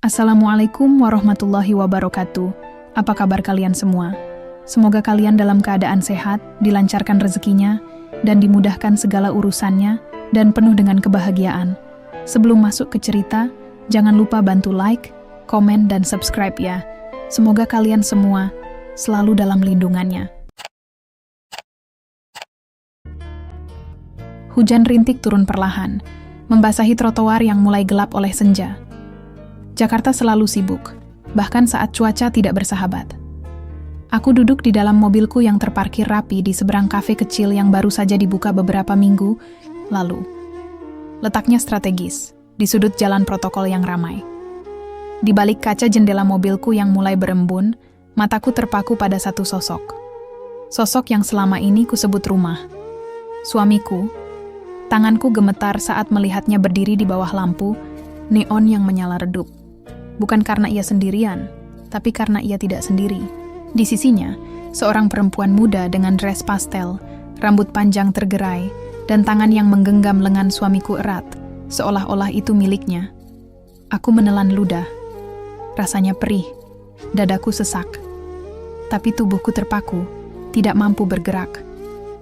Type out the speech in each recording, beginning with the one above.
Assalamualaikum warahmatullahi wabarakatuh. Apa kabar kalian semua? Semoga kalian dalam keadaan sehat, dilancarkan rezekinya, dan dimudahkan segala urusannya, dan penuh dengan kebahagiaan. Sebelum masuk ke cerita, jangan lupa bantu like, komen, dan subscribe ya. Semoga kalian semua selalu dalam lindungannya. Hujan rintik turun perlahan, membasahi trotoar yang mulai gelap oleh senja. Jakarta selalu sibuk, bahkan saat cuaca tidak bersahabat. Aku duduk di dalam mobilku yang terparkir rapi di seberang kafe kecil yang baru saja dibuka beberapa minggu lalu. Letaknya strategis, di sudut jalan protokol yang ramai. Di balik kaca jendela mobilku yang mulai berembun, mataku terpaku pada satu sosok. Sosok yang selama ini kusebut rumah. Suamiku. Tanganku gemetar saat melihatnya berdiri di bawah lampu neon yang menyala redup. Bukan karena ia sendirian, tapi karena ia tidak sendiri. Di sisinya, seorang perempuan muda dengan dress pastel, rambut panjang tergerai, dan tangan yang menggenggam lengan suamiku erat, seolah-olah itu miliknya. Aku menelan ludah. Rasanya perih, dadaku sesak. Tapi tubuhku terpaku, tidak mampu bergerak.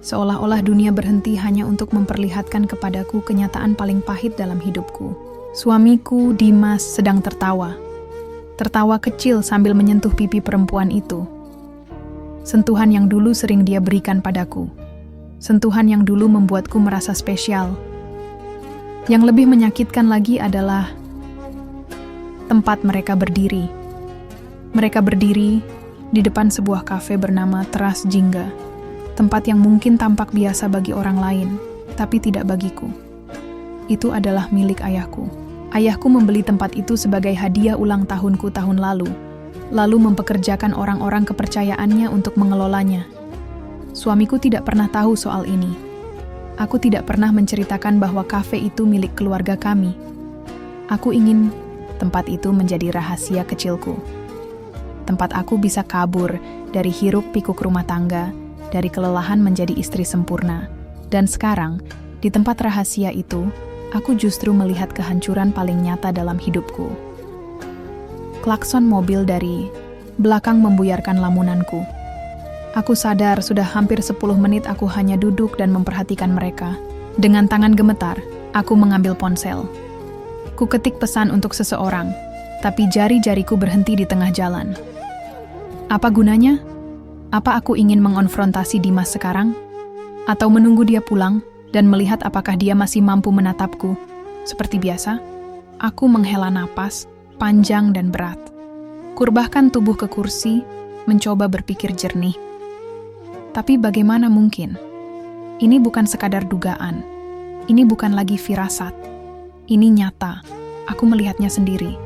Seolah-olah dunia berhenti hanya untuk memperlihatkan kepadaku kenyataan paling pahit dalam hidupku. Suamiku, Dimas, sedang tertawa. Tertawa kecil sambil menyentuh pipi perempuan itu. Sentuhan yang dulu sering dia berikan padaku. Sentuhan yang dulu membuatku merasa spesial. Yang lebih menyakitkan lagi adalah tempat mereka berdiri. Mereka berdiri di depan sebuah kafe bernama Teras Jingga. Tempat yang mungkin tampak biasa bagi orang lain, tapi tidak bagiku. Itu adalah milik ayahku. Ayahku membeli tempat itu sebagai hadiah ulang tahunku tahun lalu mempekerjakan orang-orang kepercayaannya untuk mengelolanya. Suamiku tidak pernah tahu soal ini. Aku tidak pernah menceritakan bahwa kafe itu milik keluarga kami. Aku ingin tempat itu menjadi rahasia kecilku. Tempat aku bisa kabur dari hiruk-pikuk rumah tangga, dari kelelahan menjadi istri sempurna. Dan sekarang, di tempat rahasia itu, aku justru melihat kehancuran paling nyata dalam hidupku. Klakson mobil dari belakang membuyarkan lamunanku. Aku sadar sudah hampir 10 menit aku hanya duduk dan memperhatikan mereka. Dengan tangan gemetar, aku mengambil ponsel. Ku ketik pesan untuk seseorang, tapi jari-jariku berhenti di tengah jalan. Apa gunanya? Apa aku ingin mengonfrontasi Dimas sekarang? Atau menunggu dia pulang dan melihat apakah dia masih mampu menatapku? Seperti biasa, aku menghela napas, panjang dan berat. Kurbahkan tubuh ke kursi, mencoba berpikir jernih. Tapi bagaimana mungkin? Ini bukan sekadar dugaan. Ini bukan lagi firasat. Ini nyata. Aku melihatnya sendiri.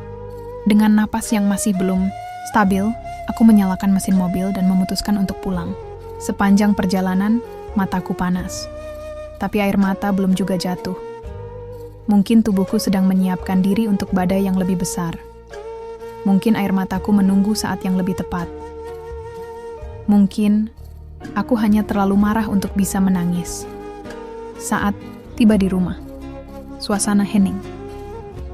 Dengan napas yang masih belum stabil, aku menyalakan mesin mobil dan memutuskan untuk pulang. Sepanjang perjalanan, mataku panas. Tapi air mata belum juga jatuh. Mungkin tubuhku sedang menyiapkan diri untuk badai yang lebih besar. Mungkin air mataku menunggu saat yang lebih tepat. Mungkin aku hanya terlalu marah untuk bisa menangis. Saat tiba di rumah, suasana hening.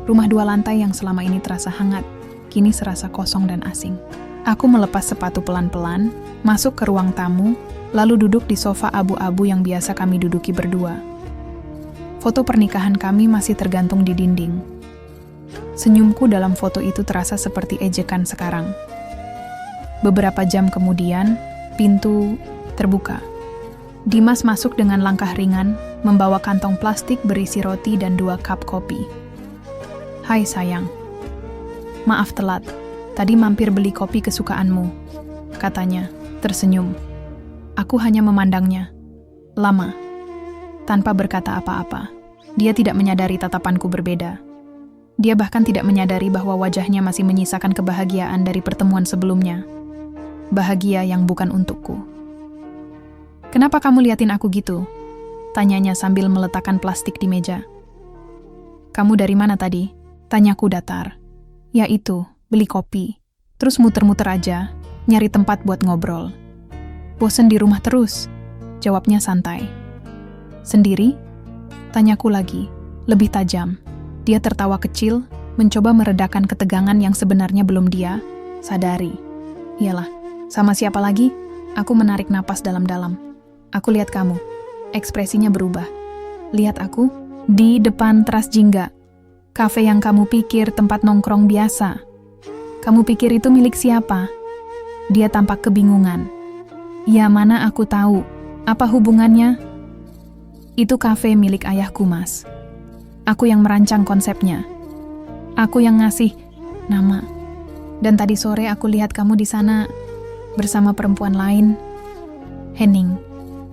Rumah 2 lantai yang selama ini terasa hangat, kini serasa kosong dan asing. Aku melepas sepatu pelan-pelan, masuk ke ruang tamu, lalu duduk di sofa abu-abu yang biasa kami duduki berdua. Foto pernikahan kami masih tergantung di dinding. Senyumku dalam foto itu terasa seperti ejekan sekarang. Beberapa jam kemudian, pintu terbuka. Dimas masuk dengan langkah ringan, membawa kantong plastik berisi roti dan 2 cup kopi. "Hai sayang. Maaf telat, tadi mampir beli kopi kesukaanmu," katanya, tersenyum. Aku hanya memandangnya. Lama. Tanpa berkata apa-apa. Dia tidak menyadari tatapanku berbeda. Dia bahkan tidak menyadari bahwa wajahnya masih menyisakan kebahagiaan dari pertemuan sebelumnya. Bahagia yang bukan untukku. "Kenapa kamu liatin aku gitu?" tanyanya sambil meletakkan plastik di meja. "Kamu dari mana tadi?" tanyaku datar. "Ya itu, beli kopi. Terus muter-muter aja, nyari tempat buat ngobrol." "Bosen di rumah terus," jawabnya santai. "Sendiri?" tanyaku lagi, lebih tajam. Dia tertawa kecil, mencoba meredakan ketegangan yang sebenarnya belum dia sadari. Iyalah, sama siapa lagi? Aku menarik napas dalam-dalam. Aku lihat kamu. Ekspresinya berubah. Lihat aku di depan teras jingga. Kafe yang kamu pikir tempat nongkrong biasa. Kamu pikir itu milik siapa? Dia tampak kebingungan. Ya, mana aku tahu. Apa hubungannya? Itu kafe milik ayahku, Mas. Aku yang merancang konsepnya. Aku yang ngasih nama. Dan tadi sore aku lihat kamu di sana bersama perempuan lain. Henning,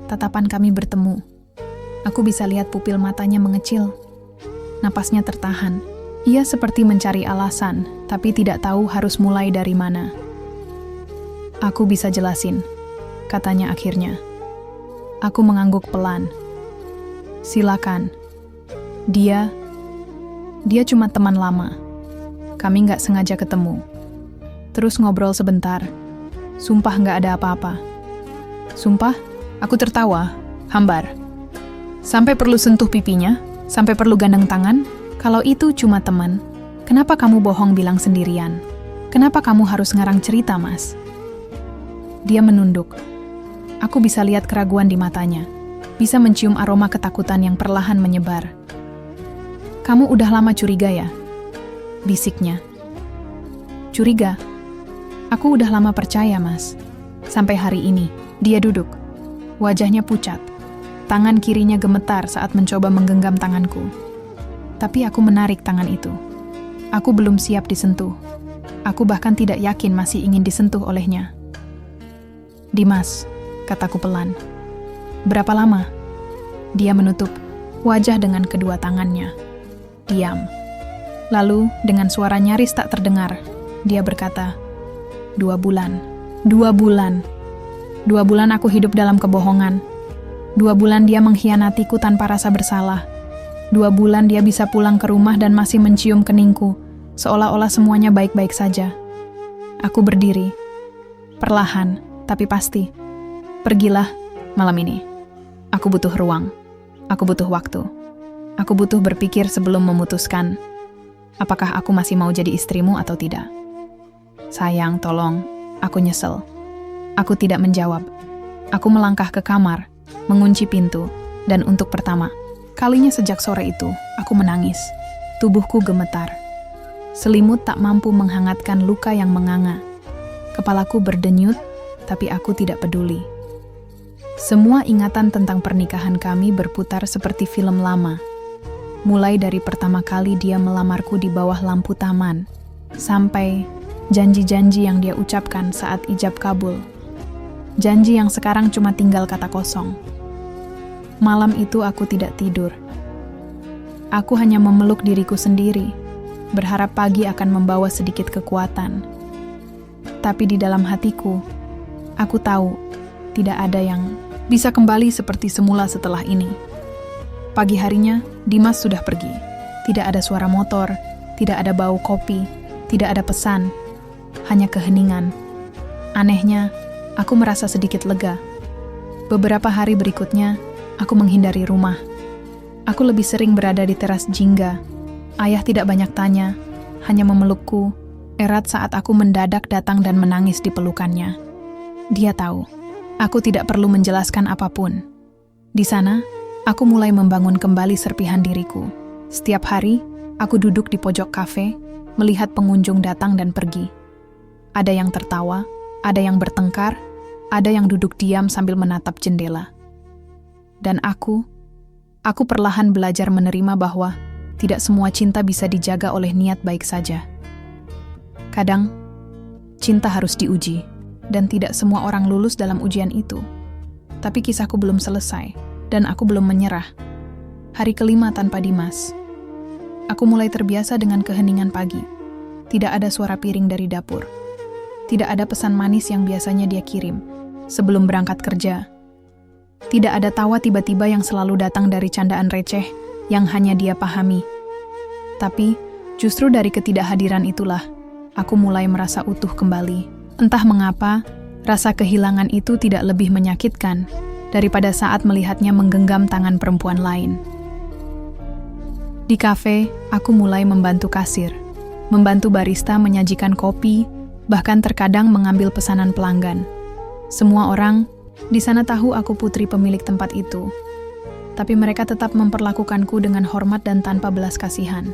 tatapan kami bertemu. Aku bisa lihat pupil matanya mengecil. Napasnya tertahan. Ia seperti mencari alasan, tapi tidak tahu harus mulai dari mana. Aku bisa jelasin, katanya akhirnya. Aku mengangguk pelan. Silakan. Dia cuma teman lama. Kami nggak sengaja ketemu. Terus ngobrol sebentar. Sumpah nggak ada apa-apa. Sumpah? Aku tertawa, hambar. Sampai perlu sentuh pipinya? Sampai perlu gandeng tangan? Kalau itu cuma teman, kenapa kamu bohong bilang sendirian? Kenapa kamu harus ngarang cerita, Mas? Dia menunduk. Aku bisa lihat keraguan di matanya. Bisa mencium aroma ketakutan yang perlahan menyebar. Kamu udah lama curiga ya? Bisiknya. Curiga? Aku udah lama percaya, Mas. Sampai hari ini, dia duduk. Wajahnya pucat. Tangan kirinya gemetar saat mencoba menggenggam tanganku. Tapi aku menarik tangan itu. Aku belum siap disentuh. Aku bahkan tidak yakin masih ingin disentuh olehnya. Dimas, kataku pelan. Berapa lama? Dia menutup wajah dengan kedua tangannya. Diam. Lalu, dengan suara nyaris tak terdengar, dia berkata, 2 bulan. 2 bulan. 2 bulan aku hidup dalam kebohongan. 2 bulan dia mengkhianatiku tanpa rasa bersalah. 2 bulan dia bisa pulang ke rumah dan masih mencium keningku, seolah-olah semuanya baik-baik saja. Aku berdiri. Perlahan, tapi pasti. Pergilah malam ini. Aku butuh ruang. Aku butuh waktu. Aku butuh berpikir sebelum memutuskan apakah aku masih mau jadi istrimu atau tidak. Sayang, tolong. Aku nyesel. Aku tidak menjawab. Aku melangkah ke kamar, mengunci pintu, dan untuk pertama kalinya sejak sore itu, aku menangis. Tubuhku gemetar. Selimut tak mampu menghangatkan luka yang menganga. Kepalaku berdenyut, tapi aku tidak peduli. Semua ingatan tentang pernikahan kami berputar seperti film lama. Mulai dari pertama kali dia melamarku di bawah lampu taman, sampai janji-janji yang dia ucapkan saat ijab kabul. Janji yang sekarang cuma tinggal kata kosong. Malam itu aku tidak tidur. Aku hanya memeluk diriku sendiri, berharap pagi akan membawa sedikit kekuatan. Tapi di dalam hatiku, aku tahu tidak ada yang bisa kembali seperti semula setelah ini. Pagi harinya, Dimas sudah pergi. Tidak ada suara motor, tidak ada bau kopi, tidak ada pesan, hanya keheningan. Anehnya, aku merasa sedikit lega. Beberapa hari berikutnya, aku menghindari rumah. Aku lebih sering berada di teras jingga. Ayah tidak banyak tanya, hanya memelukku erat saat aku mendadak datang dan menangis di pelukannya. Dia tahu, aku tidak perlu menjelaskan apapun. Di sana, aku mulai membangun kembali serpihan diriku. Setiap hari, aku duduk di pojok kafe, melihat pengunjung datang dan pergi. Ada yang tertawa, ada yang bertengkar, ada yang duduk diam sambil menatap jendela. Dan aku perlahan belajar menerima bahwa tidak semua cinta bisa dijaga oleh niat baik saja. Kadang, cinta harus diuji, dan tidak semua orang lulus dalam ujian itu. Tapi kisahku belum selesai, dan aku belum menyerah. Hari kelima tanpa Dimas. Aku mulai terbiasa dengan keheningan pagi. Tidak ada suara piring dari dapur. Tidak ada pesan manis yang biasanya dia kirim sebelum berangkat kerja. Tidak ada tawa tiba-tiba yang selalu datang dari candaan receh yang hanya dia pahami. Tapi, justru dari ketidakhadiran itulah, aku mulai merasa utuh kembali. Entah mengapa, rasa kehilangan itu tidak lebih menyakitkan daripada saat melihatnya menggenggam tangan perempuan lain. Di kafe, aku mulai membantu kasir. membantu barista menyajikan kopi, bahkan terkadang mengambil pesanan pelanggan. Semua orang di sana tahu aku putri pemilik tempat itu. Tapi mereka tetap memperlakukanku dengan hormat dan tanpa belas kasihan.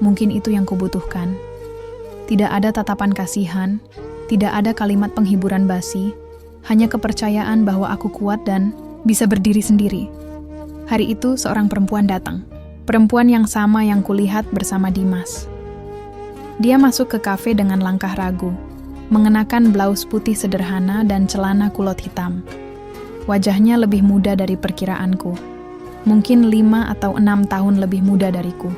Mungkin itu yang kubutuhkan. Tidak ada tatapan kasihan, tidak ada kalimat penghiburan basi, hanya kepercayaan bahwa aku kuat dan bisa berdiri sendiri. Hari itu seorang perempuan datang. Perempuan yang sama yang kulihat bersama Dimas. Dia masuk ke kafe dengan langkah ragu, mengenakan blus putih sederhana dan celana kulot hitam. Wajahnya lebih muda dari perkiraanku. Mungkin 5 atau 6 tahun lebih muda dariku.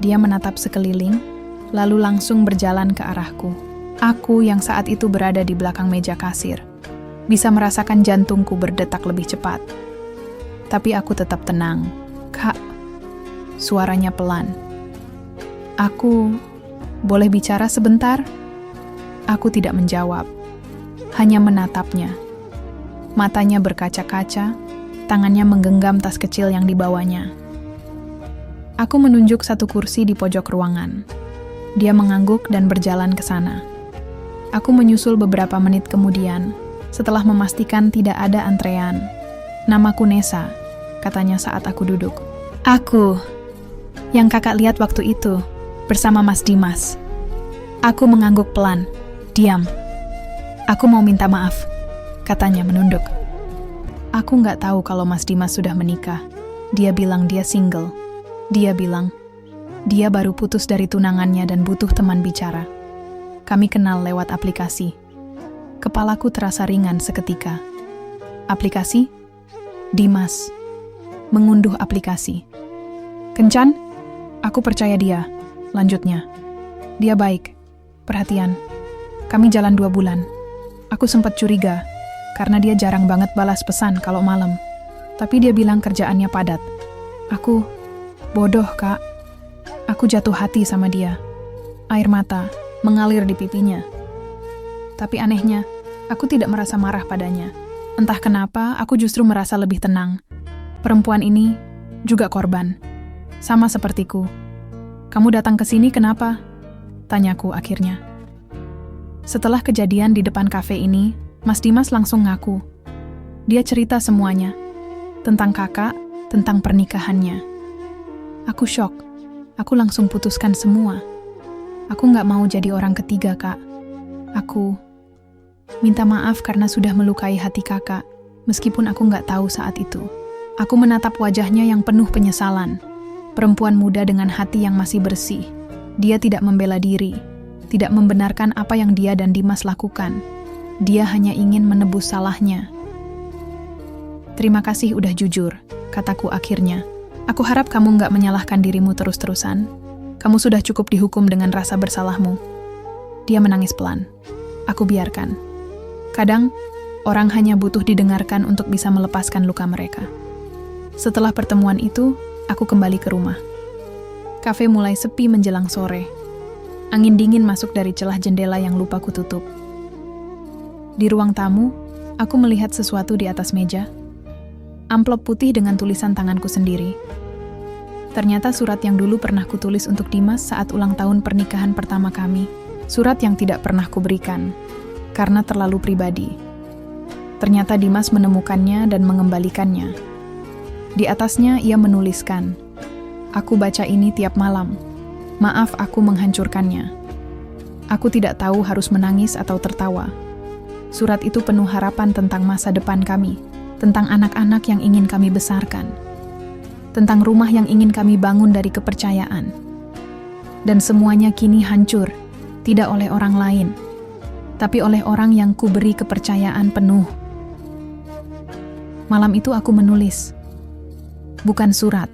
Dia menatap sekeliling, lalu langsung berjalan ke arahku. Aku yang saat itu berada di belakang meja kasir, bisa merasakan jantungku berdetak lebih cepat. Tapi aku tetap tenang. "Kak," suaranya pelan. "Aku boleh bicara sebentar?" Aku tidak menjawab, hanya menatapnya. Matanya berkaca-kaca, tangannya menggenggam tas kecil yang dibawanya. Aku menunjuk satu kursi di pojok ruangan. Dia mengangguk dan berjalan ke sana. Aku menyusul beberapa menit kemudian, setelah memastikan tidak ada antrean. "Namaku Nessa," katanya saat aku duduk. "Aku, yang kakak lihat waktu itu, bersama Mas Dimas." Aku mengangguk pelan. "Diam. Aku mau minta maaf," katanya menunduk. "Aku nggak tahu kalau Mas Dimas sudah menikah." Dia bilang dia single. Dia bilang dia baru putus dari tunangannya dan butuh teman bicara. Kami kenal lewat aplikasi. Kepalaku terasa ringan seketika. Aplikasi? Dimas mengunduh aplikasi. "Kencan? Aku percaya dia," lanjutnya. "Dia baik, perhatian. Kami jalan 2 bulan. Aku sempat curiga, karena dia jarang banget balas pesan kalau malam. Tapi dia bilang kerjaannya padat. Aku, bodoh kak. Aku jatuh hati sama dia." Air mata mengalir di pipinya. Tapi anehnya, aku tidak merasa marah padanya. Entah kenapa, aku justru merasa lebih tenang. Perempuan ini juga korban. Sama sepertiku. "Kamu datang ke sini kenapa?" tanyaku akhirnya. Setelah kejadian di depan kafe ini, Mas Dimas langsung ngaku. Dia cerita semuanya. Tentang kakak, tentang pernikahannya. Aku syok. Aku langsung putuskan semua. Aku nggak mau jadi orang ketiga, Kak. Aku minta maaf karena sudah melukai hati kakak, meskipun aku nggak tahu saat itu. Aku menatap wajahnya yang penuh penyesalan. Perempuan muda dengan hati yang masih bersih. Dia tidak membela diri, tidak membenarkan apa yang dia dan Dimas lakukan. Dia hanya ingin menebus salahnya. "Terima kasih udah jujur," kataku akhirnya. "Aku harap kamu nggak menyalahkan dirimu terus-terusan. Kamu sudah cukup dihukum dengan rasa bersalahmu." Dia menangis pelan. Aku biarkan. Kadang, orang hanya butuh didengarkan untuk bisa melepaskan luka mereka. Setelah pertemuan itu, aku kembali ke rumah. Kafe mulai sepi menjelang sore. Angin dingin masuk dari celah jendela yang lupa kututup. Di ruang tamu, aku melihat sesuatu di atas meja. Amplop putih dengan tulisan tanganku sendiri. Ternyata surat yang dulu pernah kutulis untuk Dimas saat ulang tahun pernikahan pertama kami. Surat yang tidak pernah kuberikan, karena terlalu pribadi. Ternyata Dimas menemukannya dan mengembalikannya. Di atasnya ia menuliskan, "Aku baca ini tiap malam. Maaf aku menghancurkannya. Aku tidak tahu harus menangis atau tertawa." Surat itu penuh harapan tentang masa depan kami, tentang anak-anak yang ingin kami besarkan, tentang rumah yang ingin kami bangun dari kepercayaan. Dan semuanya kini hancur, tidak oleh orang lain, tapi oleh orang yang kuberi kepercayaan penuh. Malam itu aku menulis, bukan surat,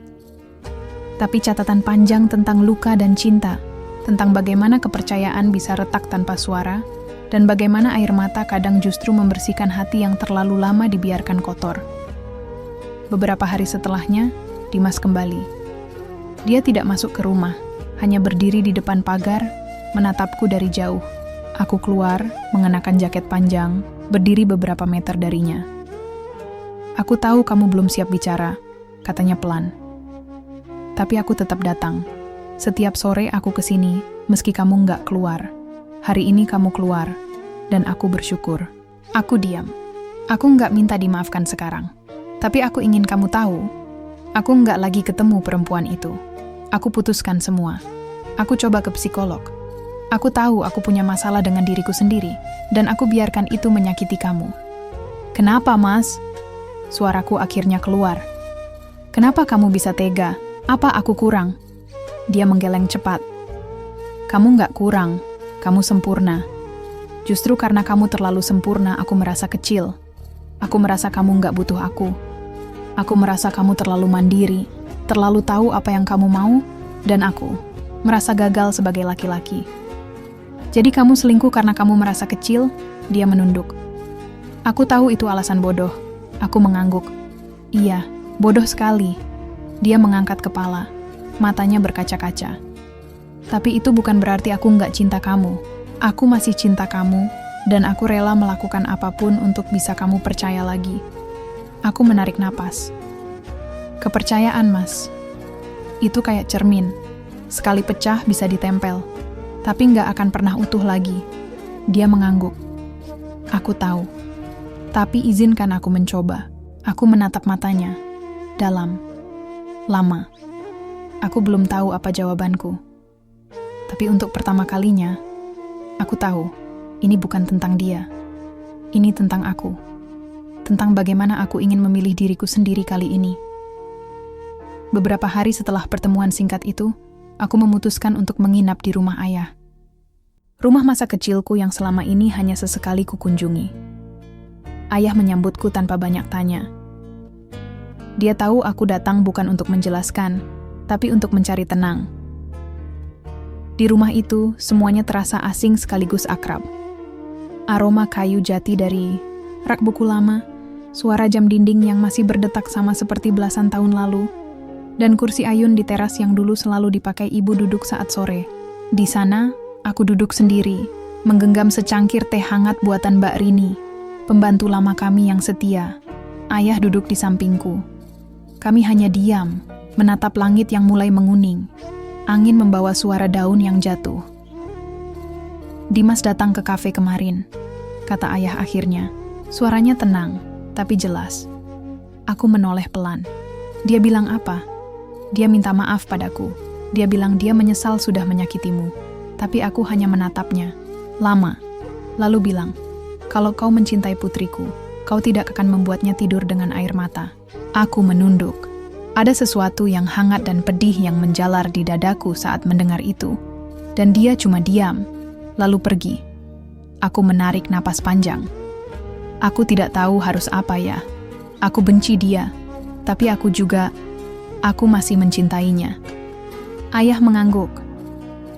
tapi catatan panjang tentang luka dan cinta, tentang bagaimana kepercayaan bisa retak tanpa suara, dan bagaimana air mata kadang justru membersihkan hati yang terlalu lama dibiarkan kotor. Beberapa hari setelahnya, Dimas kembali. Dia tidak masuk ke rumah, hanya berdiri di depan pagar, menatapku dari jauh. Aku keluar, mengenakan jaket panjang, berdiri beberapa meter darinya. "Aku tahu kamu belum siap bicara," katanya pelan. Tapi aku tetap datang. Setiap sore aku kesini, meski kamu nggak keluar. Hari ini kamu keluar, dan aku bersyukur. Aku diam. Aku nggak minta dimaafkan sekarang. Tapi aku ingin kamu tahu, aku nggak lagi ketemu perempuan itu. Aku putuskan semua. Aku coba ke psikolog. Aku tahu aku punya masalah dengan diriku sendiri, dan aku biarkan itu menyakiti kamu. Kenapa, Mas? Suaraku akhirnya keluar. Kenapa kamu bisa tega? Apa aku kurang? Dia menggeleng cepat. Kamu nggak kurang, kamu sempurna. Justru karena kamu terlalu sempurna, aku merasa kecil. Aku merasa kamu nggak butuh aku. Aku merasa kamu terlalu mandiri, terlalu tahu apa yang kamu mau, dan aku merasa gagal sebagai laki-laki. Jadi kamu selingkuh karena kamu merasa kecil? Dia menunduk. Aku tahu itu alasan bodoh. Aku mengangguk. Iya, bodoh sekali. Dia mengangkat kepala. Matanya berkaca-kaca. Tapi itu bukan berarti aku nggak cinta kamu. Aku masih cinta kamu, dan aku rela melakukan apapun untuk bisa kamu percaya lagi. Aku menarik napas. Kepercayaan, Mas. Itu kayak cermin. Sekali pecah bisa ditempel, tapi nggak akan pernah utuh lagi. Dia mengangguk. Aku tahu. Tapi izinkan aku mencoba. Aku menatap matanya. Dalam. Lama. Aku belum tahu apa jawabanku. Tapi untuk pertama kalinya, aku tahu ini bukan tentang dia. Ini tentang aku. Tentang bagaimana aku ingin memilih diriku sendiri kali ini. Beberapa hari setelah pertemuan singkat itu, aku memutuskan untuk menginap di rumah ayah. Rumah masa kecilku yang selama ini hanya sesekali kukunjungi. Ayah menyambutku tanpa banyak tanya. Dia tahu aku datang bukan untuk menjelaskan, tapi untuk mencari tenang. Di rumah itu, semuanya terasa asing sekaligus akrab. Aroma kayu jati dari rak buku lama, suara jam dinding yang masih berdetak sama seperti belasan tahun lalu, dan kursi ayun di teras yang dulu selalu dipakai ibu duduk saat sore. Di sana, aku duduk sendiri, menggenggam secangkir teh hangat buatan Mbak Rini, pembantu lama kami yang setia. Ayah duduk di sampingku. Kami hanya diam, menatap langit yang mulai menguning. Angin membawa suara daun yang jatuh. Dimas datang ke kafe kemarin, kata ayah akhirnya. Suaranya tenang, tapi jelas. Aku menoleh pelan. Dia bilang apa? Dia minta maaf padaku. Dia bilang dia menyesal sudah menyakitimu. Tapi aku hanya menatapnya. Lama. Lalu bilang, kalau kau mencintai putriku, kau tidak akan membuatnya tidur dengan air mata. Aku menunduk. Ada sesuatu yang hangat dan pedih yang menjalar di dadaku saat mendengar itu. Dan dia cuma diam, lalu pergi. Aku menarik napas panjang. Aku tidak tahu harus apa ya. Aku benci dia, tapi aku masih mencintainya. Ayah mengangguk.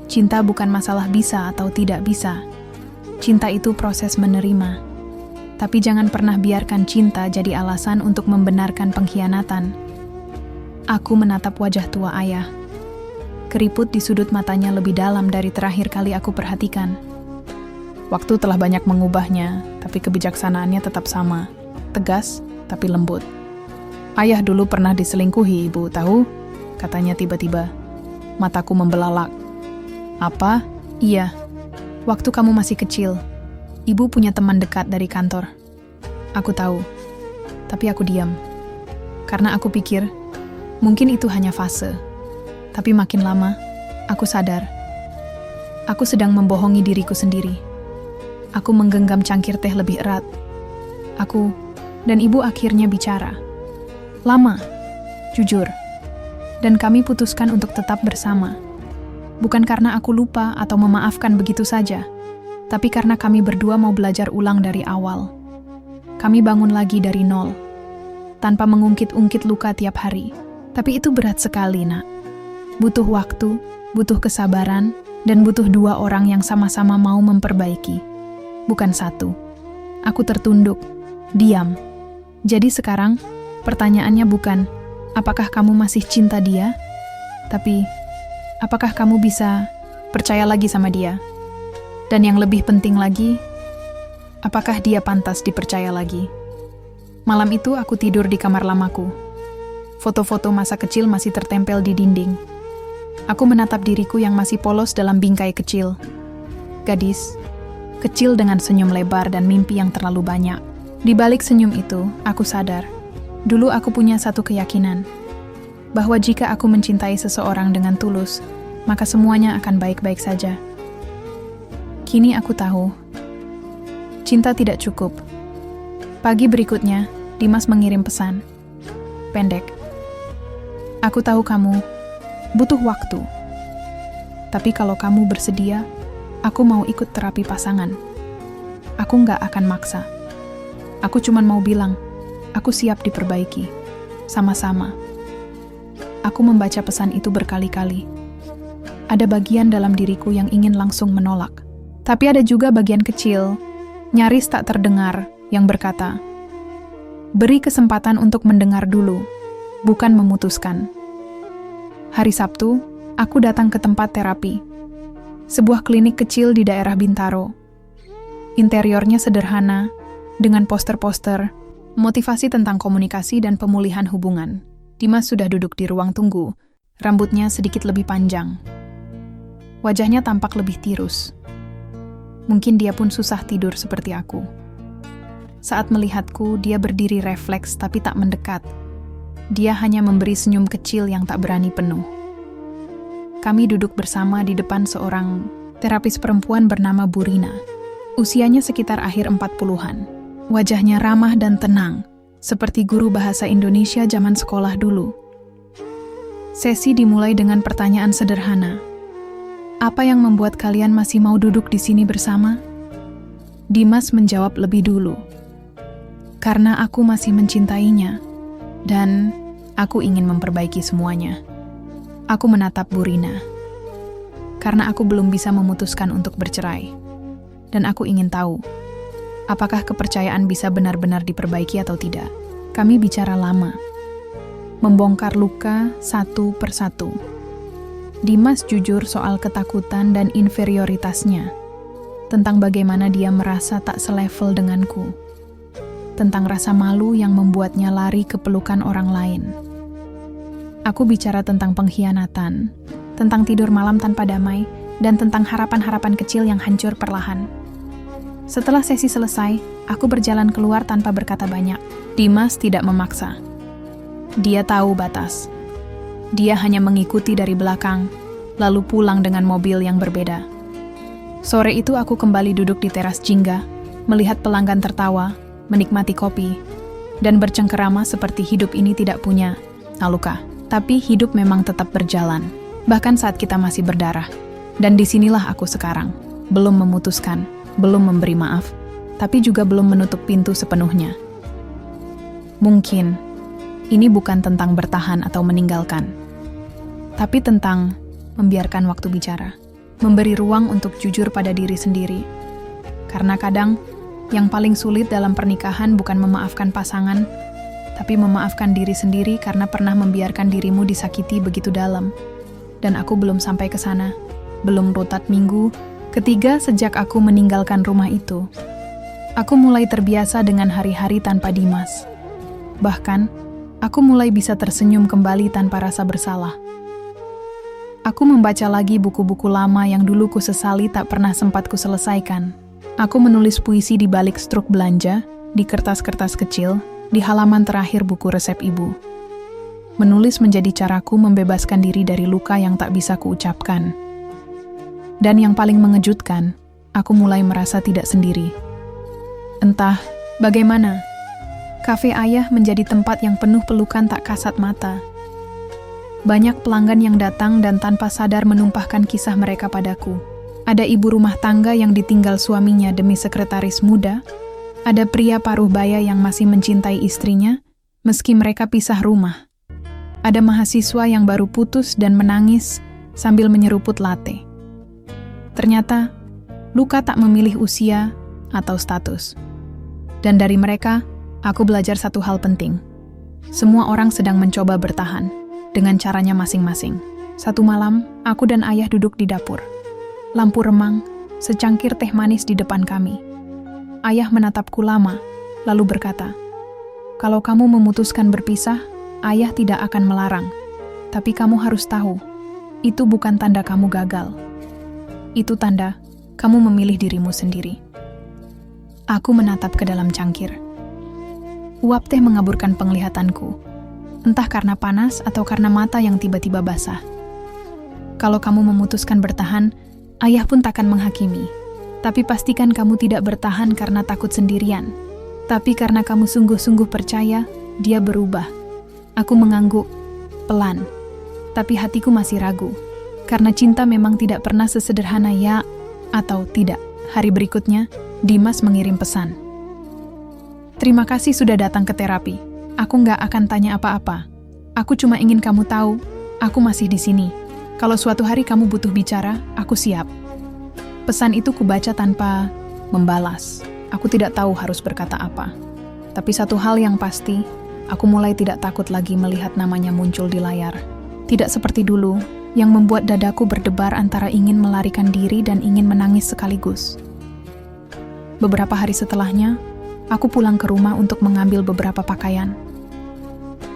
Cinta bukan masalah bisa atau tidak bisa. Cinta itu proses menerima. Tapi jangan pernah biarkan cinta jadi alasan untuk membenarkan pengkhianatan. Aku menatap wajah tua ayah. Keriput di sudut matanya lebih dalam dari terakhir kali aku perhatikan. Waktu telah banyak mengubahnya, tapi kebijaksanaannya tetap sama. Tegas, tapi lembut. Ayah dulu pernah diselingkuhi, Ibu, tahu? Katanya tiba-tiba. Mataku membelalak. Apa? Iya. Waktu kamu masih kecil, Ibu punya teman dekat dari kantor. Aku tahu. Tapi aku diam. Karena aku pikir, mungkin itu hanya fase. Tapi makin lama, aku sadar. Aku sedang membohongi diriku sendiri. Aku menggenggam cangkir teh lebih erat. Aku dan ibu akhirnya bicara. Lama, jujur. Dan kami putuskan untuk tetap bersama. Bukan karena aku lupa atau memaafkan begitu saja, tapi karena kami berdua mau belajar ulang dari awal. Kami bangun lagi dari nol, tanpa mengungkit-ungkit luka tiap hari. Tapi itu berat sekali, Nak. Butuh waktu, butuh kesabaran, dan butuh dua orang yang sama-sama mau memperbaiki. Bukan satu. Aku tertunduk, diam. Jadi sekarang, pertanyaannya bukan, apakah kamu masih cinta dia? Tapi, apakah kamu bisa percaya lagi sama dia? Dan yang lebih penting lagi, apakah dia pantas dipercaya lagi? Malam itu aku tidur di kamar lamaku. Foto-foto masa kecil masih tertempel di dinding. Aku menatap diriku yang masih polos dalam bingkai kecil. Gadis, kecil dengan senyum lebar dan mimpi yang terlalu banyak. Di balik senyum itu, aku sadar. Dulu aku punya satu keyakinan. Bahwa jika aku mencintai seseorang dengan tulus, maka semuanya akan baik-baik saja. Kini aku tahu, cinta tidak cukup. Pagi berikutnya, Dimas mengirim pesan. Pendek. Aku tahu kamu butuh waktu. Tapi kalau kamu bersedia, aku mau ikut terapi pasangan. Aku nggak akan maksa. Aku cuman mau bilang, aku siap diperbaiki. Sama-sama. Aku membaca pesan itu berkali-kali. Ada bagian dalam diriku yang ingin langsung menolak. Tapi ada juga bagian kecil, nyaris tak terdengar, yang berkata, beri kesempatan untuk mendengar dulu, bukan memutuskan. Hari Sabtu, aku datang ke tempat terapi. Sebuah klinik kecil di daerah Bintaro. Interiornya sederhana, dengan poster-poster, motivasi tentang komunikasi dan pemulihan hubungan. Dimas sudah duduk di ruang tunggu, rambutnya sedikit lebih panjang. Wajahnya tampak lebih tirus. Mungkin dia pun susah tidur seperti aku. Saat melihatku, dia berdiri refleks tapi tak mendekat. Dia hanya memberi senyum kecil yang tak berani penuh. Kami duduk bersama di depan seorang terapis perempuan bernama Bu Rina. Usianya sekitar akhir 40-an. Wajahnya ramah dan tenang, seperti guru bahasa Indonesia zaman sekolah dulu. Sesi dimulai dengan pertanyaan sederhana. Apa yang membuat kalian masih mau duduk di sini bersama? Dimas menjawab lebih dulu. Karena aku masih mencintainya, dan aku ingin memperbaiki semuanya. Aku menatap Bu Rina. Karena aku belum bisa memutuskan untuk bercerai. Dan aku ingin tahu, apakah kepercayaan bisa benar-benar diperbaiki atau tidak. Kami bicara lama. Membongkar luka satu persatu. Dimas jujur soal ketakutan dan inferioritasnya, tentang bagaimana dia merasa tak selevel denganku, tentang rasa malu yang membuatnya lari ke pelukan orang lain. Aku bicara tentang pengkhianatan, tentang tidur malam tanpa damai, dan tentang harapan-harapan kecil yang hancur perlahan. Setelah sesi selesai, aku berjalan keluar tanpa berkata banyak. Dimas tidak memaksa. Dia tahu batas. Dia hanya mengikuti dari belakang, lalu pulang dengan mobil yang berbeda. Sore itu aku kembali duduk di teras jingga, melihat pelanggan tertawa, menikmati kopi, dan bercengkerama seperti hidup ini tidak punya luka. Tapi hidup memang tetap berjalan, bahkan saat kita masih berdarah. Dan disinilah aku sekarang, belum memutuskan, belum memberi maaf, tapi juga belum menutup pintu sepenuhnya. Mungkin ini bukan tentang bertahan atau meninggalkan, tapi tentang membiarkan waktu bicara, memberi ruang untuk jujur pada diri sendiri. Karena kadang, yang paling sulit dalam pernikahan bukan memaafkan pasangan, tapi memaafkan diri sendiri karena pernah membiarkan dirimu disakiti begitu dalam. Dan aku belum sampai ke sana, belum rotat minggu ketiga sejak aku meninggalkan rumah itu. Aku mulai terbiasa dengan hari-hari tanpa Dimas. Bahkan, aku mulai bisa tersenyum kembali tanpa rasa bersalah. Aku membaca lagi buku-buku lama yang dulu ku sesali tak pernah sempat ku selesaikan. Aku menulis puisi di balik struk belanja, di kertas-kertas kecil, di halaman terakhir buku resep ibu. Menulis menjadi caraku membebaskan diri dari luka yang tak bisa kuucapkan. Dan yang paling mengejutkan, aku mulai merasa tidak sendiri. Entah bagaimana, kafe ayah menjadi tempat yang penuh pelukan tak kasat mata. Banyak pelanggan yang datang dan tanpa sadar menumpahkan kisah mereka padaku. Ada ibu rumah tangga yang ditinggal suaminya demi sekretaris muda. Ada pria paruh baya yang masih mencintai istrinya, meski mereka pisah rumah. Ada mahasiswa yang baru putus dan menangis sambil menyeruput latte. Ternyata, luka tak memilih usia atau status. Dan dari mereka, aku belajar satu hal penting. Semua orang sedang mencoba bertahan, dengan caranya masing-masing. Satu malam, aku dan ayah duduk di dapur. Lampu remang, secangkir teh manis di depan kami. Ayah menatapku lama, lalu berkata, "Kalau kamu memutuskan berpisah, ayah tidak akan melarang. Tapi kamu harus tahu, Itu bukan tanda kamu gagal. Itu tanda kamu memilih dirimu sendiri. Aku menatap ke dalam cangkir. Uap teh mengaburkan penglihatanku, entah karena panas atau karena mata yang tiba-tiba basah. Kalau kamu memutuskan bertahan, ayah pun takkan menghakimi. Tapi pastikan kamu tidak bertahan karena takut sendirian. Tapi karena kamu sungguh-sungguh percaya, dia berubah. Aku mengangguk, pelan. Tapi hatiku masih ragu. Karena cinta memang tidak pernah sesederhana ya atau tidak. Hari berikutnya, Dimas mengirim pesan. Terima kasih sudah datang ke terapi. Aku nggak akan tanya apa-apa. Aku cuma ingin kamu tahu, aku masih di sini. Kalau suatu hari kamu butuh bicara, aku siap. Pesan itu kubaca tanpa membalas. Aku tidak tahu harus berkata apa. Tapi satu hal yang pasti, aku mulai tidak takut lagi melihat namanya muncul di layar. Tidak seperti dulu, yang membuat dadaku berdebar antara ingin melarikan diri dan ingin menangis sekaligus. Beberapa hari setelahnya, aku pulang ke rumah untuk mengambil beberapa pakaian.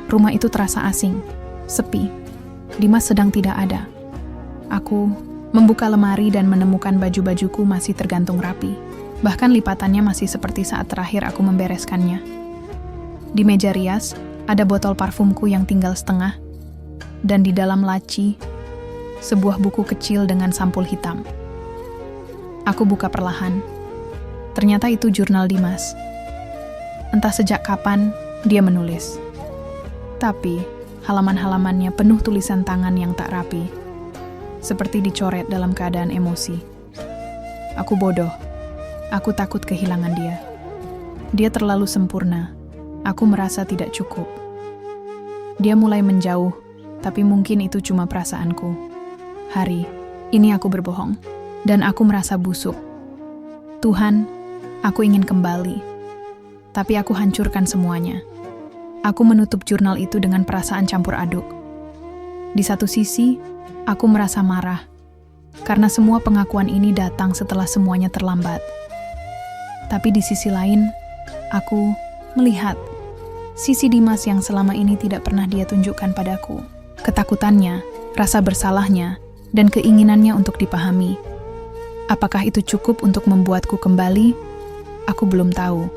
Rumah itu terasa asing, sepi. Dimas sedang tidak ada. Aku membuka lemari dan menemukan baju-bajuku masih tergantung rapi. Bahkan lipatannya masih seperti saat terakhir aku membereskannya. Di meja rias, ada botol parfumku yang tinggal setengah, dan di dalam laci, sebuah buku kecil dengan sampul hitam. Aku buka perlahan. Ternyata itu jurnal Dimas. Entah sejak kapan dia menulis. Tapi halaman-halamannya penuh tulisan tangan yang tak rapi, seperti dicoret dalam keadaan emosi. Aku bodoh. Aku takut kehilangan dia. Dia terlalu sempurna. Aku merasa tidak cukup. Dia mulai menjauh, tapi mungkin itu cuma perasaanku. Hari ini aku berbohong, dan aku merasa busuk. Tuhan, aku ingin kembali. Tapi aku hancurkan semuanya. Aku menutup jurnal itu dengan perasaan campur aduk. Di satu sisi, aku merasa marah, karena semua pengakuan ini datang setelah semuanya terlambat. Tapi di sisi lain, aku melihat sisi Dimas yang selama ini tidak pernah dia tunjukkan padaku. Ketakutannya, rasa bersalahnya, dan keinginannya untuk dipahami. Apakah itu cukup untuk membuatku kembali? Aku belum tahu.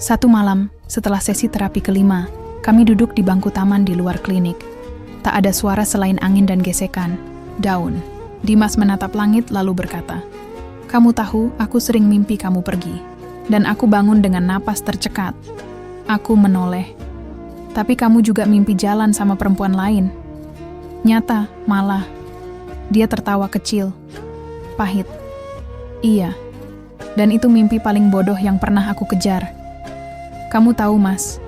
Satu malam, setelah sesi terapi kelima, kami duduk di bangku taman di luar klinik. Tak ada suara selain angin dan gesekan daun. Dimas menatap langit lalu berkata, "Kamu tahu, aku sering mimpi kamu pergi. Dan aku bangun dengan napas tercekat." Aku menoleh. "Tapi kamu juga mimpi jalan sama perempuan lain." "Nyata, malah." Dia tertawa kecil, pahit. "Iya, dan itu mimpi paling bodoh yang pernah aku kejar." "Kamu tahu, Mas,"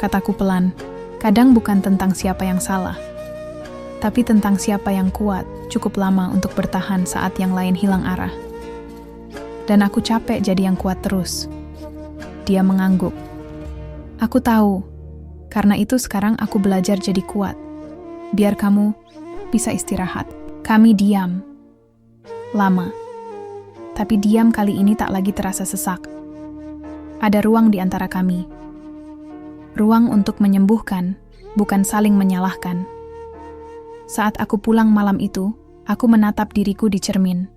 kataku pelan, "kadang bukan tentang siapa yang salah, tapi tentang siapa yang kuat cukup lama untuk bertahan saat yang lain hilang arah. Dan aku capek jadi yang kuat terus." Dia mengangguk. "Aku tahu, karena itu sekarang aku belajar jadi kuat. Biar kamu bisa istirahat." Kami diam. Lama. Tapi diam kali ini tak lagi terasa sesak. Ada ruang di antara kami. Ruang untuk menyembuhkan, bukan saling menyalahkan. Saat aku pulang malam itu, aku menatap diriku di cermin.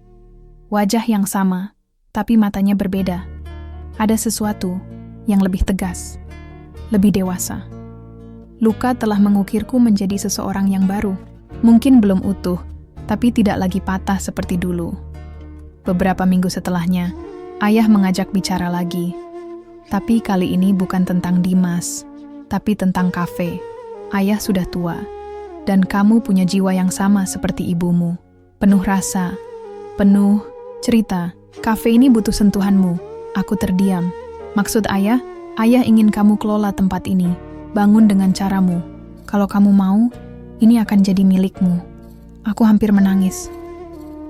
Wajah yang sama, tapi matanya berbeda. Ada sesuatu yang lebih tegas, lebih dewasa. Luka telah mengukirku menjadi seseorang yang baru. Mungkin belum utuh, tapi tidak lagi patah seperti dulu. Beberapa minggu setelahnya, ayah mengajak bicara lagi. Tapi kali ini bukan tentang Dimas, tapi tentang kafe. Ayah sudah tua, dan kamu punya jiwa yang sama seperti ibumu. Penuh rasa, penuh cerita. Kafe ini butuh sentuhanmu. Aku terdiam. Maksud ayah ingin kamu kelola tempat ini. Bangun dengan caramu. Kalau kamu mau, ini akan jadi milikmu. Aku hampir menangis.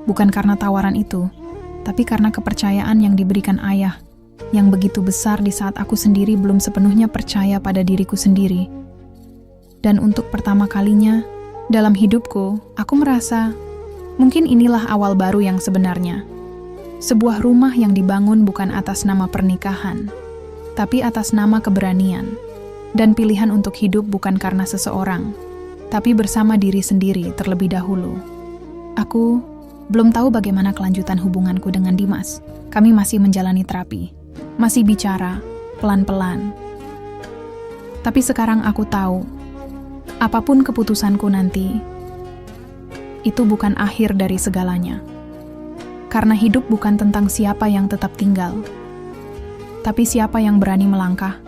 Bukan karena tawaran itu, tapi karena kepercayaan yang diberikan ayah, yang begitu besar di saat aku sendiri belum sepenuhnya percaya pada diriku sendiri. Dan untuk pertama kalinya, dalam hidupku, aku merasa, mungkin inilah awal baru yang sebenarnya. Sebuah rumah yang dibangun bukan atas nama pernikahan, tapi atas nama keberanian, dan pilihan untuk hidup bukan karena seseorang, tapi bersama diri sendiri terlebih dahulu. Aku belum tahu bagaimana kelanjutan hubunganku dengan Dimas. Kami masih menjalani terapi, masih bicara pelan-pelan. Tapi sekarang aku tahu, apapun keputusanku nanti, itu bukan akhir dari segalanya. Karena hidup bukan tentang siapa yang tetap tinggal, tapi siapa yang berani melangkah,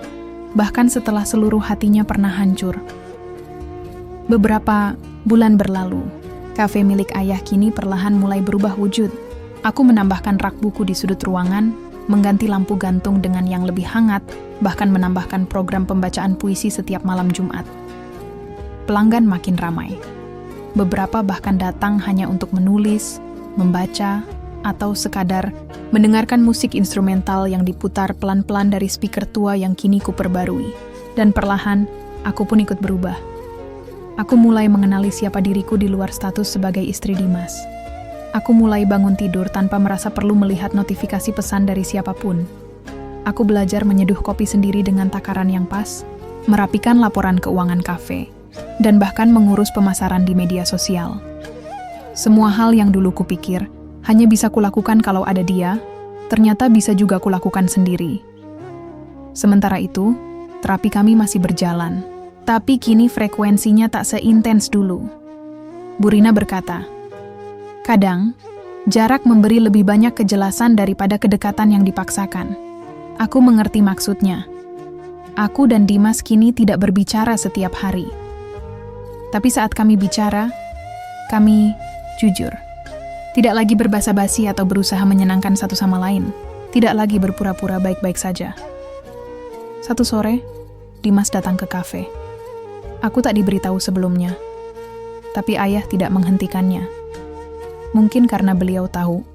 bahkan setelah seluruh hatinya pernah hancur. Beberapa bulan berlalu, kafe milik ayah kini perlahan mulai berubah wujud. Aku menambahkan rak buku di sudut ruangan, mengganti lampu gantung dengan yang lebih hangat, bahkan menambahkan program pembacaan puisi setiap malam Jumat. Pelanggan makin ramai. Beberapa bahkan datang hanya untuk menulis, membaca, atau sekadar mendengarkan musik instrumental yang diputar pelan-pelan dari speaker tua yang kini kuperbarui. Dan perlahan, aku pun ikut berubah. Aku mulai mengenali siapa diriku di luar status sebagai istri Dimas. Aku mulai bangun tidur tanpa merasa perlu melihat notifikasi pesan dari siapapun. Aku belajar menyeduh kopi sendiri dengan takaran yang pas, merapikan laporan keuangan kafe, dan bahkan mengurus pemasaran di media sosial. Semua hal yang dulu kupikir hanya bisa kulakukan kalau ada dia, ternyata bisa juga kulakukan sendiri. Sementara itu, terapi kami masih berjalan, tapi kini frekuensinya tak seintens dulu. Bu Rina berkata, kadang, jarak memberi lebih banyak kejelasan daripada kedekatan yang dipaksakan. Aku mengerti maksudnya. Aku dan Dimas kini tidak berbicara setiap hari. Tapi saat kami bicara, kami jujur. Tidak lagi berbasa-basi atau berusaha menyenangkan satu sama lain. Tidak lagi berpura-pura baik-baik saja. Satu sore, Dimas datang ke kafe. Aku tak diberitahu sebelumnya. Tapi ayah tidak menghentikannya. Mungkin karena beliau tahu.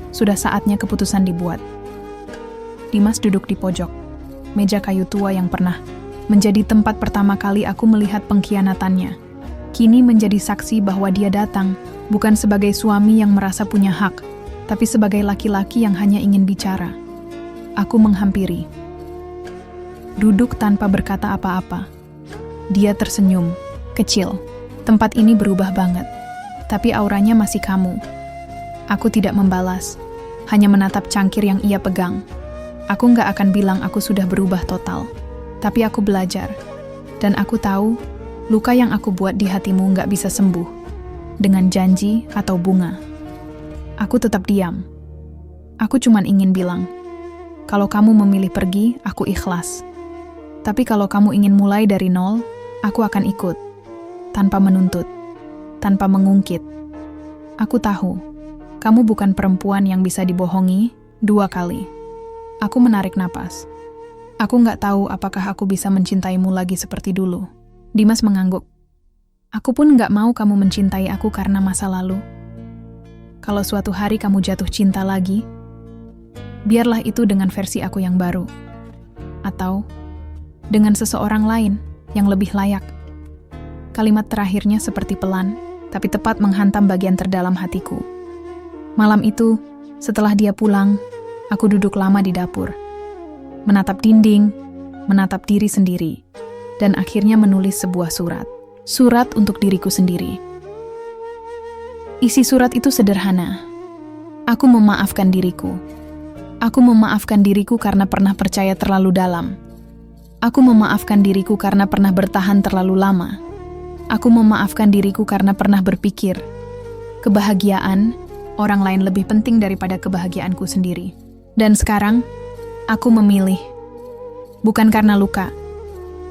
Sudah saatnya keputusan dibuat. Dimas duduk di pojok, meja kayu tua yang pernah menjadi tempat pertama kali aku melihat pengkhianatannya. Kini menjadi saksi bahwa dia datang bukan sebagai suami yang merasa punya hak, tapi sebagai laki-laki yang hanya ingin bicara. Aku menghampiri. Duduk tanpa berkata apa-apa. Dia tersenyum, kecil. Tempat ini berubah banget, tapi auranya masih kamu. Aku tidak membalas, hanya menatap cangkir yang ia pegang. Aku nggak akan bilang aku sudah berubah total, tapi aku belajar. Dan aku tahu, luka yang aku buat di hatimu nggak bisa sembuh dengan janji atau bunga. Aku tetap diam. Aku cuman ingin bilang, kalau kamu memilih pergi, aku ikhlas. Tapi kalau kamu ingin mulai dari nol, aku akan ikut. Tanpa menuntut, tanpa mengungkit. Aku tahu, kamu bukan perempuan yang bisa dibohongi 2 kali. Aku menarik napas. Aku nggak tahu apakah aku bisa mencintaimu lagi seperti dulu. Dimas mengangguk. Aku pun nggak mau kamu mencintai aku karena masa lalu. Kalau suatu hari kamu jatuh cinta lagi, biarlah itu dengan versi aku yang baru. Atau dengan seseorang lain yang lebih layak. Kalimat terakhirnya seperti pelan, tapi tepat menghantam bagian terdalam hatiku. Malam itu, setelah dia pulang, aku duduk lama di dapur. Menatap dinding, menatap diri sendiri, dan akhirnya menulis sebuah surat. Surat untuk diriku sendiri. Isi surat itu sederhana. Aku memaafkan diriku. Aku memaafkan diriku karena pernah percaya terlalu dalam. Aku memaafkan diriku karena pernah bertahan terlalu lama. Aku memaafkan diriku karena pernah berpikir, kebahagiaan orang lain lebih penting daripada kebahagiaanku sendiri. Dan sekarang, aku memilih. Bukan karena luka,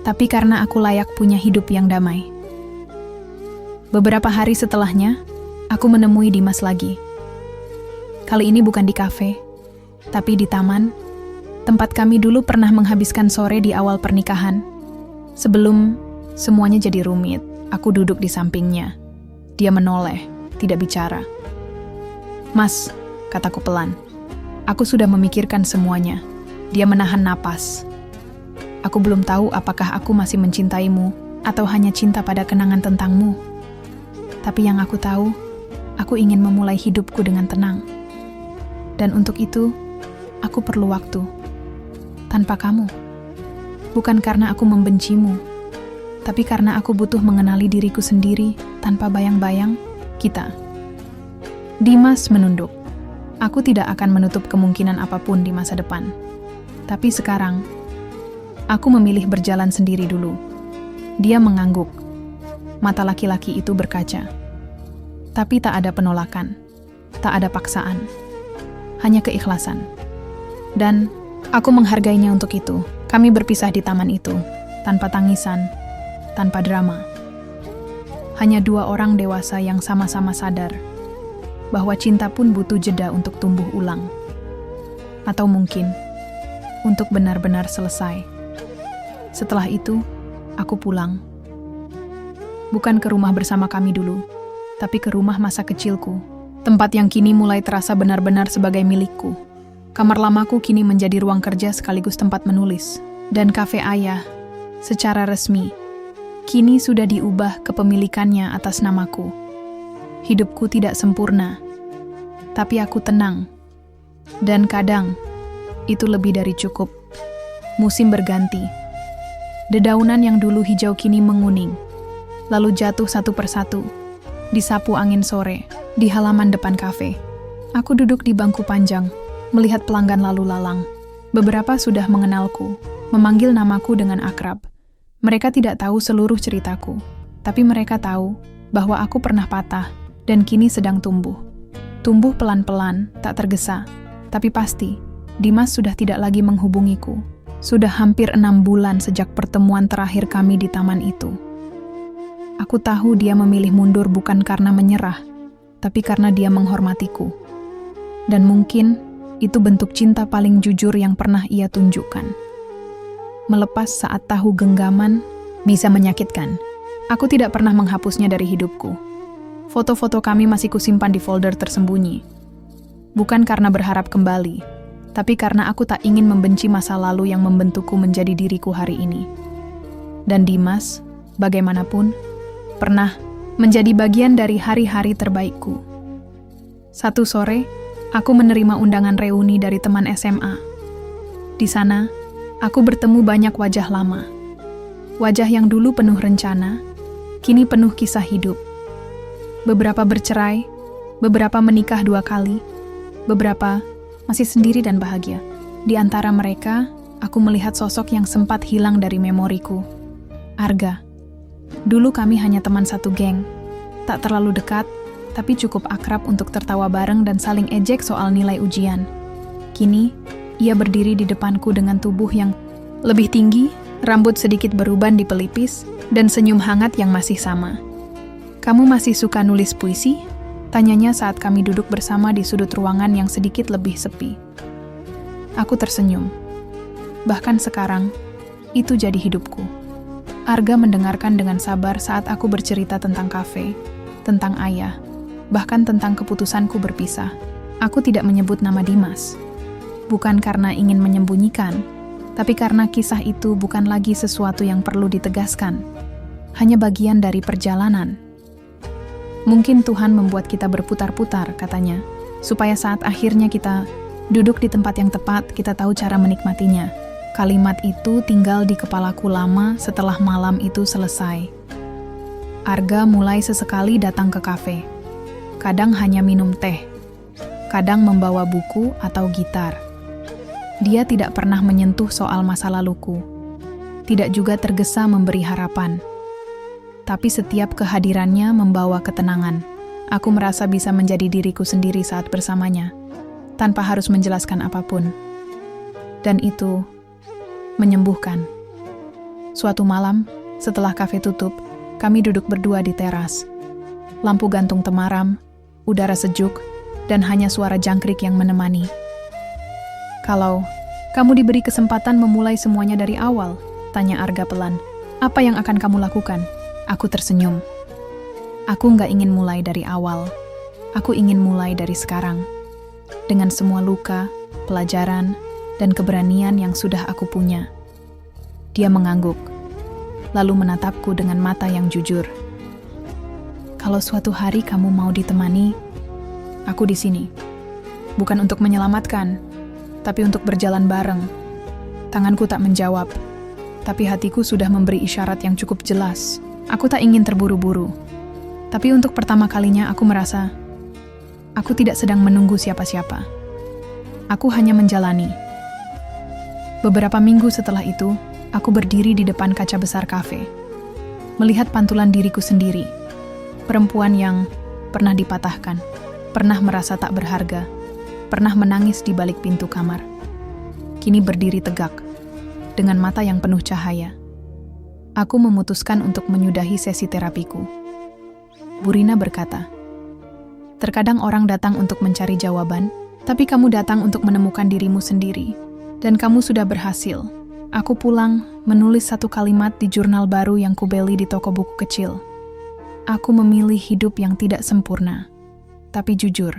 tapi karena aku layak punya hidup yang damai. Beberapa hari setelahnya, aku menemui Dimas lagi. Kali ini bukan di kafe, tapi di taman, tempat kami dulu pernah menghabiskan sore di awal pernikahan. Sebelum semuanya jadi rumit, aku duduk di sampingnya. Dia menoleh, tidak bicara. "Mas," kataku pelan, "aku sudah memikirkan semuanya." Dia menahan napas. Aku belum tahu apakah aku masih mencintaimu atau hanya cinta pada kenangan tentangmu. Tapi yang aku tahu, aku ingin memulai hidupku dengan tenang. Dan untuk itu, aku perlu waktu. Tanpa kamu. Bukan karena aku membencimu, Tapi karena aku butuh mengenali diriku sendiri tanpa bayang-bayang, kita. Dimas menunduk. Aku tidak akan menutup kemungkinan apapun di masa depan. Tapi sekarang, aku memilih berjalan sendiri dulu. Dia mengangguk. Mata laki-laki itu berkaca. Tapi tak ada penolakan. Tak ada paksaan. Hanya keikhlasan. Dan aku menghargainya untuk itu. Kami berpisah di taman itu, tanpa tangisan, tanpa drama. Hanya dua orang dewasa yang sama-sama sadar bahwa cinta pun butuh jeda untuk tumbuh ulang. Atau mungkin, untuk benar-benar selesai. Setelah itu, aku pulang. Bukan ke rumah bersama kami dulu, tapi ke rumah masa kecilku. Tempat yang kini mulai terasa benar-benar sebagai milikku. Kamar lamaku kini menjadi ruang kerja sekaligus tempat menulis. Dan kafe ayah, secara resmi, kini sudah diubah kepemilikannya atas namaku. Hidupku tidak sempurna, tapi aku tenang. Dan kadang, itu lebih dari cukup. Musim berganti. Dedaunan yang dulu hijau kini menguning, lalu jatuh satu persatu, disapu angin sore, di halaman depan kafe. Aku duduk di bangku panjang, melihat pelanggan lalu lalang. Beberapa sudah mengenalku, memanggil namaku dengan akrab. Mereka tidak tahu seluruh ceritaku, tapi mereka tahu bahwa aku pernah patah dan kini sedang tumbuh. Tumbuh pelan-pelan, tak tergesa, tapi pasti, Dimas sudah tidak lagi menghubungiku. Sudah hampir 6 bulan sejak pertemuan terakhir kami di taman itu. Aku tahu dia memilih mundur bukan karena menyerah, tapi karena dia menghormatiku. Dan mungkin itu bentuk cinta paling jujur yang pernah ia tunjukkan. Melepas saat tahu genggaman bisa menyakitkan. Aku tidak pernah menghapusnya dari hidupku. Foto-foto kami masih kusimpan di folder tersembunyi. Bukan karena berharap kembali, tapi karena aku tak ingin membenci masa lalu yang membentukku menjadi diriku hari ini. Dan Dimas, bagaimanapun, pernah menjadi bagian dari hari-hari terbaikku. Satu sore, aku menerima undangan reuni dari teman SMA. Di sana, aku bertemu banyak wajah lama. Wajah yang dulu penuh rencana, kini penuh kisah hidup. Beberapa bercerai, beberapa menikah 2 kali, beberapa masih sendiri dan bahagia. Di antara mereka, aku melihat sosok yang sempat hilang dari memoriku. Arga. Dulu kami hanya teman satu geng, tak terlalu dekat, tapi cukup akrab untuk tertawa bareng dan saling ejek soal nilai ujian. Kini, ia berdiri di depanku dengan tubuh yang lebih tinggi, rambut sedikit beruban di pelipis, dan senyum hangat yang masih sama. "Kamu masih suka nulis puisi?" tanyanya saat kami duduk bersama di sudut ruangan yang sedikit lebih sepi. Aku tersenyum. Bahkan sekarang, itu jadi hidupku. Arga mendengarkan dengan sabar saat aku bercerita tentang kafe, tentang ayah, bahkan tentang keputusanku berpisah. Aku tidak menyebut nama Dimas. Bukan karena ingin menyembunyikan, tapi karena kisah itu bukan lagi sesuatu yang perlu ditegaskan. Hanya bagian dari perjalanan. Mungkin Tuhan membuat kita berputar-putar, katanya, supaya saat akhirnya kita duduk di tempat yang tepat, kita tahu cara menikmatinya. Kalimat itu tinggal di kepalaku lama setelah malam itu selesai. Arga mulai sesekali datang ke kafe. Kadang hanya minum teh, kadang membawa buku atau gitar. Dia tidak pernah menyentuh soal masa laluku, tidak juga tergesa memberi harapan. Tapi setiap kehadirannya membawa ketenangan. Aku merasa bisa menjadi diriku sendiri saat bersamanya, tanpa harus menjelaskan apapun. Dan itu menyembuhkan. Suatu malam, setelah kafe tutup, kami duduk berdua di teras. Lampu gantung temaram, udara sejuk, dan hanya suara jangkrik yang menemani. "Kalau kamu diberi kesempatan memulai semuanya dari awal," tanya Arga pelan, "apa yang akan kamu lakukan?" Aku tersenyum. Aku nggak ingin mulai dari awal. Aku ingin mulai dari sekarang. Dengan semua luka, pelajaran, dan keberanian yang sudah aku punya. Dia mengangguk, lalu menatapku dengan mata yang jujur. "Kalau suatu hari kamu mau ditemani, aku di sini. Bukan untuk menyelamatkan, tapi untuk berjalan bareng." Tanganku tak menjawab, Tapi hatiku sudah memberi isyarat yang cukup jelas. Aku tak ingin terburu-buru. Tapi untuk pertama kalinya aku merasa aku tidak sedang menunggu siapa-siapa. Aku hanya menjalani. Beberapa minggu setelah itu, aku berdiri di depan kaca besar kafe, melihat pantulan diriku sendiri. Perempuan yang pernah dipatahkan, pernah merasa tak berharga, pernah menangis di balik pintu kamar. Kini berdiri tegak, dengan mata yang penuh cahaya. Aku memutuskan untuk menyudahi sesi terapiku. Burina berkata, "Terkadang orang datang untuk mencari jawaban, tapi kamu datang untuk menemukan dirimu sendiri. Dan kamu sudah berhasil." Aku pulang, menulis satu kalimat di jurnal baru yang kubeli di toko buku kecil. Aku memilih hidup yang tidak sempurna, tapi jujur,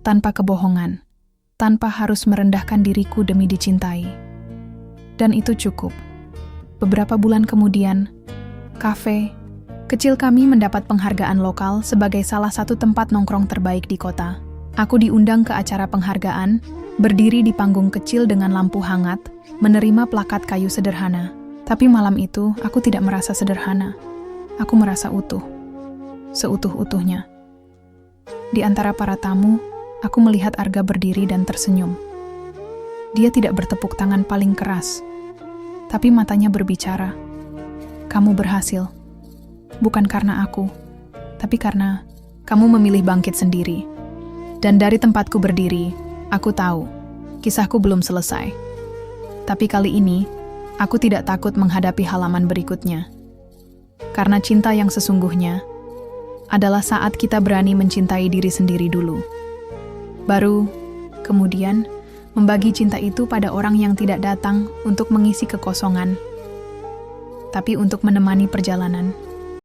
tanpa kebohongan, tanpa harus merendahkan diriku demi dicintai. Dan itu cukup. Beberapa bulan kemudian, kafe kecil kami mendapat penghargaan lokal sebagai salah satu tempat nongkrong terbaik di kota. Aku diundang ke acara penghargaan, berdiri di panggung kecil dengan lampu hangat, menerima plakat kayu sederhana. Tapi malam itu, aku tidak merasa sederhana. Aku merasa utuh. Seutuh-utuhnya. Di antara para tamu, aku melihat Arga berdiri dan tersenyum. Dia tidak bertepuk tangan paling keras, tapi matanya berbicara. "Kamu berhasil. Bukan karena aku, tapi karena kamu memilih bangkit sendiri." Dan dari tempatku berdiri, aku tahu, kisahku belum selesai. Tapi kali ini, aku tidak takut menghadapi halaman berikutnya. Karena cinta yang sesungguhnya adalah saat kita berani mencintai diri sendiri dulu. Baru, kemudian, membagi cinta itu pada orang yang tidak datang untuk mengisi kekosongan, tapi untuk menemani perjalanan.